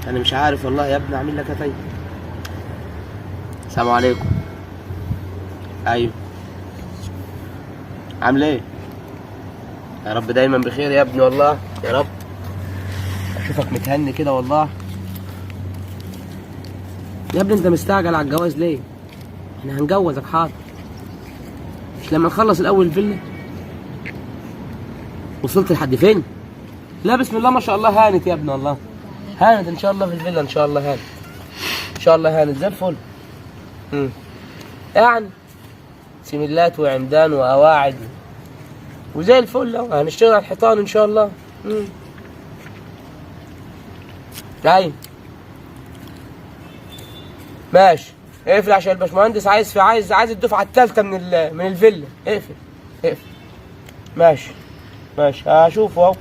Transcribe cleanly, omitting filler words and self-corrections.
انا مش عارف والله يا ابني اعمل لك ايه. طيب السلام عليكم. ايوه عامل ايه؟ يا رب دايما بخير يا ابني والله يا رب. اشوفك متهني كده والله. يا ابني انت مستعجل على الجواز ليه؟ احنا هنجوزك حاضر، مش لما نخلص الاول الفيلا؟ وصلت لحد فين؟ لا بسم الله ما شاء الله هانت يا ابني والله. هانت ان شاء الله في الفيلا، ان شاء الله هانت ان شاء الله هانت زي الفل. يعني سيميلات وعمدان وقواعد وزي الفل اهو. هنشتغل على الحيطان ان شاء الله. ايوه ماشي. اقفل عشان الباشمهندس عايز الدفعه الثالثه من الفيلا. اقفل. ماشي هشوفه اهو.